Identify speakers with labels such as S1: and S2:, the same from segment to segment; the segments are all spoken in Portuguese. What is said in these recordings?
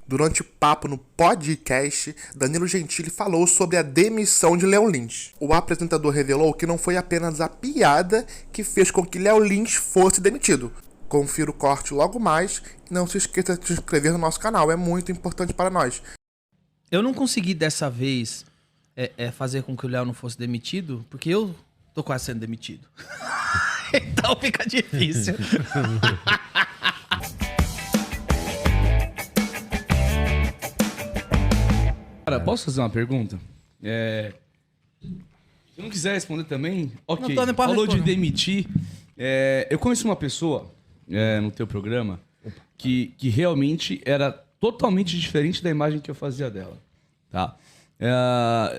S1: Durante o papo no podcast, Danilo Gentili falou sobre a demissão de Léo Lins. O apresentador revelou que não foi apenas a piada que fez com que Léo Lins fosse demitido. Confira o corte logo mais e não se esqueça de se inscrever no nosso canal, é muito importante para nós.
S2: Eu não consegui dessa vez fazer com que o Léo não fosse demitido, porque eu tô quase sendo demitido. Então fica difícil.
S3: Cara, posso fazer uma pergunta? Se não quiser responder também, ok.
S2: Não pode
S3: Falou
S2: responder.
S3: de demitir. Eu conheci uma pessoa no teu programa que realmente era totalmente diferente da imagem que eu fazia dela. Tá?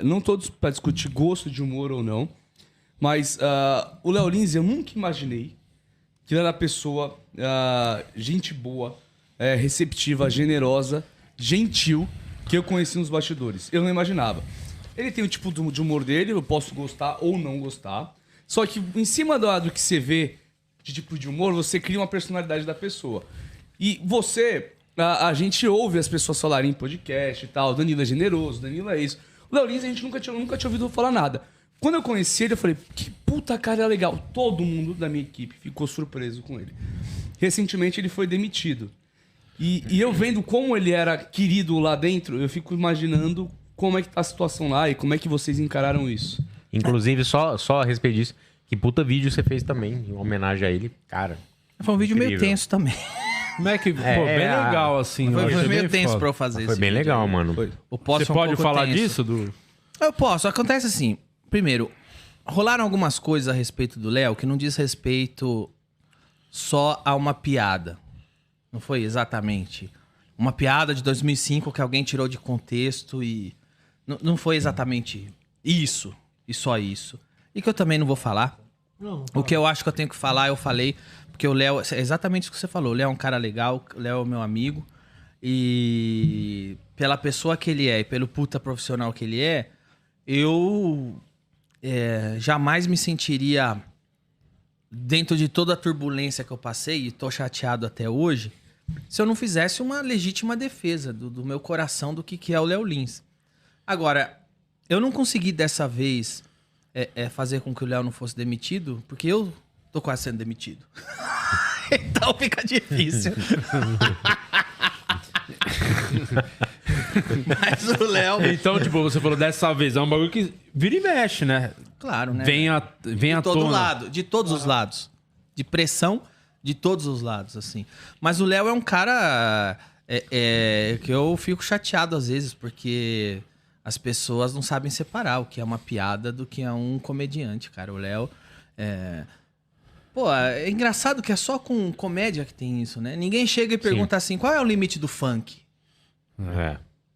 S3: Não todos para discutir gosto de humor ou não, mas o Léo Lins eu nunca imaginei que ele era pessoa, gente boa, receptiva, generosa, gentil, que eu conheci nos bastidores. Eu não imaginava. Ele tem o tipo de humor dele, eu posso gostar ou não gostar. Só que em cima do que você vê de tipo de humor, você cria uma personalidade da pessoa. E você, a gente ouve as pessoas falarem em podcast e tal, Danilo é generoso, Danilo é isso. O Léo Lins a gente nunca tinha ouvido falar nada. Quando eu conheci ele, eu falei, que puta cara legal. Todo mundo da minha equipe ficou surpreso com ele. Recentemente ele foi demitido. E eu vendo como ele era querido lá dentro, eu fico imaginando como é que tá a situação lá e como é que vocês encararam isso.
S4: Inclusive, só a respeito disso, que puta vídeo você fez também, em homenagem a ele. Cara,
S2: Foi um vídeo meio
S4: incrível.
S2: tenso também.
S5: Como é que... Pô, bem legal, assim.
S2: Foi
S5: eu achei
S2: meio
S5: bem
S2: tenso
S5: foda.
S2: pra eu fazer
S4: Foi
S2: esse
S4: bem
S2: vídeo
S4: legal,
S2: aí.
S4: mano.
S2: O post
S5: Você
S2: é um
S5: pode
S2: pouco
S5: falar
S2: tenso.
S5: disso, Du?
S2: Eu posso. Acontece assim. Primeiro, rolaram algumas coisas a respeito do Léo que não diz respeito só a uma piada. Não foi exatamente uma piada de 2005 que alguém tirou de contexto e... Não foi exatamente isso e só isso. E que eu também não vou falar. O que eu acho que eu tenho que falar, eu falei. Porque o Léo... É exatamente isso que você falou. O Léo é um cara legal. O Léo é meu amigo. E pela pessoa que ele é e pelo puta profissional que ele é, eu jamais me sentiria, dentro de toda a turbulência que eu passei, e tô chateado até hoje, se eu não fizesse uma legítima defesa do meu coração do que é o Léo Lins. Agora, eu não consegui dessa vez fazer com que o Léo não fosse demitido, porque eu tô quase sendo demitido. Então fica difícil. Mas o Léo...
S5: Então, tipo, você falou dessa vez, é um bagulho que vira e mexe, né?
S2: Claro, né?
S5: Vem à
S2: de todo
S5: tona.
S2: lado, de todos os lados. De pressão de todos os lados, assim. Mas o Léo é um cara que eu fico chateado às vezes, porque as pessoas não sabem separar o que é uma piada do que é um comediante, cara. O Léo Pô, é engraçado que é só com comédia que tem isso, né? Ninguém chega e pergunta assim, qual é o limite do funk?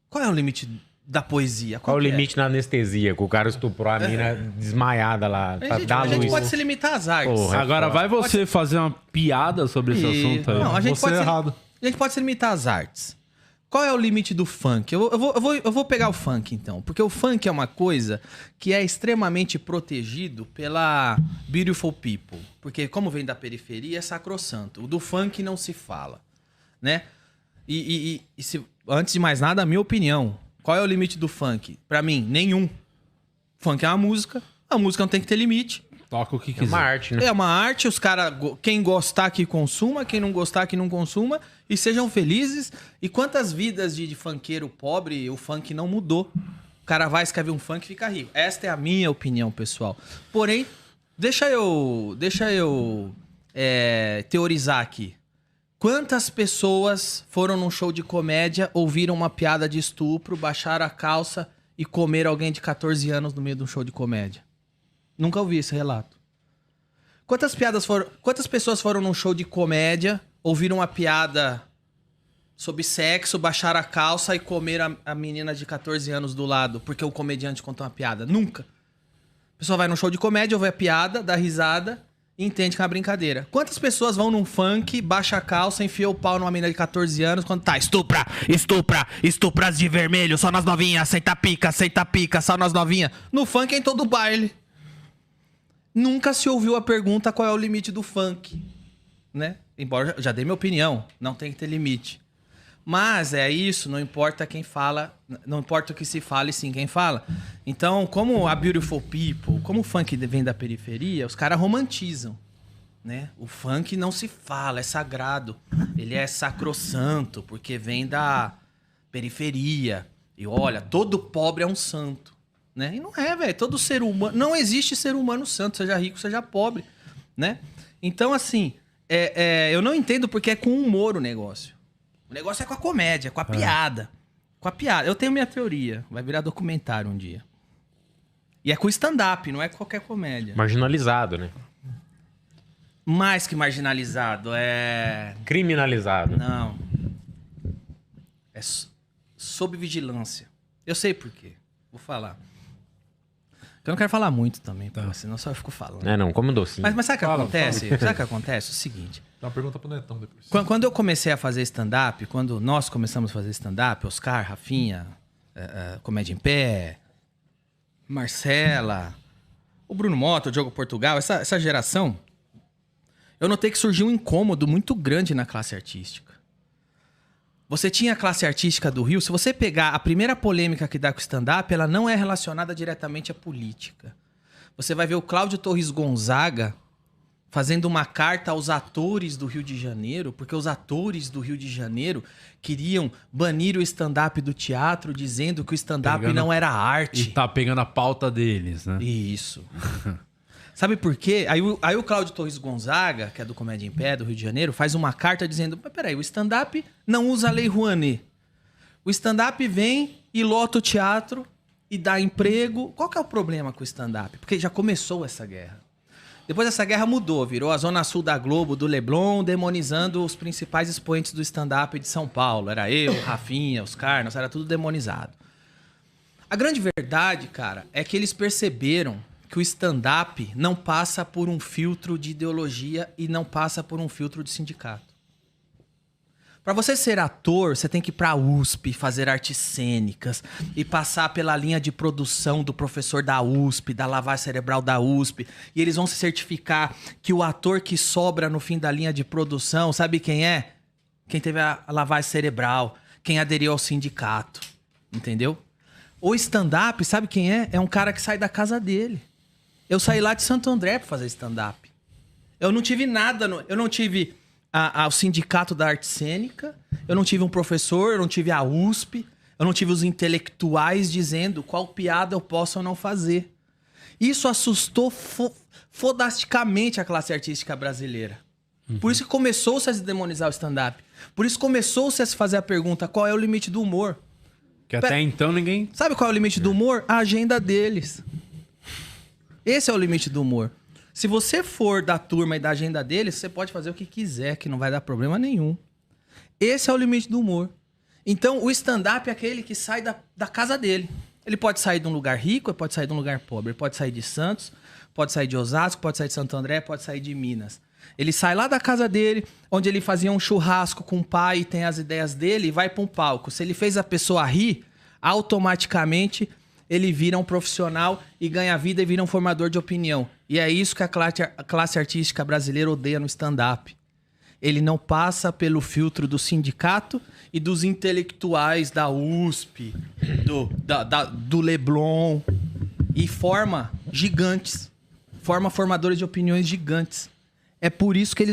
S2: Qual é o limite da poesia?
S4: Qual o
S2: que é?
S4: limite na anestesia? Que o cara estuprou a mina desmaiada lá.
S2: A gente pode se limitar às artes.
S4: Porra.
S5: Agora vai você fazer uma piada sobre esse assunto aí.
S2: Não, a gente
S5: Você
S2: pode
S5: errado.
S2: A gente pode se limitar às artes. Qual é o limite do funk? Eu vou pegar o funk, então. Porque o funk é uma coisa que é extremamente protegido pela beautiful people. Porque como vem da periferia, é sacrossanto. O do funk não se fala, né? Antes de mais nada, a minha opinião. Qual é o limite do funk? Pra mim, nenhum. Funk é uma música. A música não tem que ter limite.
S5: Toca o que
S4: É
S5: quiser.
S4: uma arte, né?
S2: É uma arte, os caras, quem gostar que consuma, quem não gostar que não consuma, e sejam felizes. E quantas vidas de funkeiro pobre o funk não mudou? O cara vai, escreve um funk e fica rico. Esta é a minha opinião, pessoal. Porém, deixa eu teorizar aqui. Quantas pessoas foram num show de comédia, ouviram uma piada de estupro, baixaram a calça e comeram alguém de 14 anos no meio de um show de comédia? Nunca ouvi esse relato. Quantas pessoas foram num show de comédia, ouviram uma piada sobre sexo, baixaram a calça e comeram a menina de 14 anos do lado, porque o comediante contou uma piada? Nunca. A pessoa vai num show de comédia, ouve a piada, dá risada e entende que é uma brincadeira. Quantas pessoas vão num funk, baixa a calça, enfia o pau numa menina de 14 anos, quando tá estupra, estupras de vermelho, só nas novinhas, aceita pica, só nas novinhas. No funk é em todo baile. Nunca se ouviu a pergunta qual é o limite do funk, né? Embora já dei minha opinião, não tem que ter limite. Mas é isso, não importa quem fala, não importa o que se fala e sim quem fala. Então, como a Beautiful People, como o funk vem da periferia, os caras romantizam, né? O funk não se fala, é sagrado. Ele é sacrossanto, porque vem da periferia. E olha, todo pobre é um santo, né? E não é, velho. Todo ser humano... Não existe ser humano santo, seja rico, seja pobre, né? Então, assim, eu não entendo porque é com humor o negócio. O negócio é com a comédia, com a piada. Com a piada. Eu tenho minha teoria. Vai virar documentário um dia. E é com stand-up, não é qualquer comédia.
S4: Marginalizado, né?
S2: Mais que marginalizado, é...
S4: Criminalizado.
S2: Não. É sob vigilância. Eu sei por quê. Vou falar. Eu não quero falar muito também, pô, senão só eu fico falando.
S4: É, não, como um docinho.
S2: Mas sabe o que acontece? Sabe o que acontece? O seguinte.
S6: Dá uma pergunta pro Netão depois.
S2: Quando eu comecei a fazer stand-up, quando nós começamos a fazer stand-up, Oscar, Rafinha, Comédia em Pé, Marcela, o Bruno Mota, o Diogo Portugal, essa geração, eu notei que surgiu um incômodo muito grande na classe artística. Você tinha a classe artística do Rio, se você pegar a primeira polêmica que dá com o stand-up, ela não é relacionada diretamente à política. Você vai ver o Cláudio Torres Gonzaga fazendo uma carta aos atores do Rio de Janeiro, porque os atores do Rio de Janeiro queriam banir o stand-up do teatro, dizendo que o stand-up não era arte.
S5: E tá pegando a pauta deles, né?
S2: Isso. Sabe por quê? Aí o Cláudio Torres Gonzaga, que é do Comédia em Pé, do Rio de Janeiro, faz uma carta dizendo, mas peraí, o stand-up não usa a Lei Rouanet. O stand-up vem e lota o teatro e dá emprego. Qual que é o problema com o stand-up? Porque já começou essa guerra. Depois essa guerra mudou, virou a Zona Sul da Globo, do Leblon, demonizando os principais expoentes do stand-up de São Paulo. Era eu, Rafinha, Oscar, nós era tudo demonizado. A grande verdade, cara, é que eles perceberam que o stand-up não passa por um filtro de ideologia e não passa por um filtro de sindicato. Para você ser ator, você tem que ir pra USP, fazer artes cênicas e passar pela linha de produção do professor da USP, da lavagem cerebral da USP. E eles vão se certificar que o ator que sobra no fim da linha de produção, sabe quem é? Quem teve a lavagem cerebral, quem aderiu ao sindicato, entendeu? O stand-up, sabe quem é? É um cara que sai da casa dele. Eu saí lá de Santo André pra fazer stand-up. Eu não tive nada, eu não tive o sindicato da arte cênica, eu não tive um professor, eu não tive a USP, eu não tive os intelectuais dizendo qual piada eu posso ou não fazer. Isso assustou fodasticamente a classe artística brasileira. Por isso que começou-se a se demonizar o stand-up. Por isso começou-se a se fazer a pergunta, qual é o limite do humor?
S5: Que até então ninguém...
S2: Sabe qual é o limite do humor? A agenda deles. Esse é o limite do humor. Se você for da turma e da agenda deles, você pode fazer o que quiser, que não vai dar problema nenhum. Esse é o limite do humor. Então, o stand-up é aquele que sai da casa dele. Ele pode sair de um lugar rico, ele pode sair de um lugar pobre. Ele pode sair de Santos, pode sair de Osasco, pode sair de Santo André, pode sair de Minas. Ele sai lá da casa dele, onde ele fazia um churrasco com o pai e tem as ideias dele, e vai para um palco. Se ele fez a pessoa rir, automaticamente ele vira um profissional e ganha vida e vira um formador de opinião. E é isso que a classe artística brasileira odeia no stand-up. Ele não passa pelo filtro do sindicato e dos intelectuais da USP, do Leblon, e forma gigantes. Forma formadores de opiniões gigantes. É por isso que eles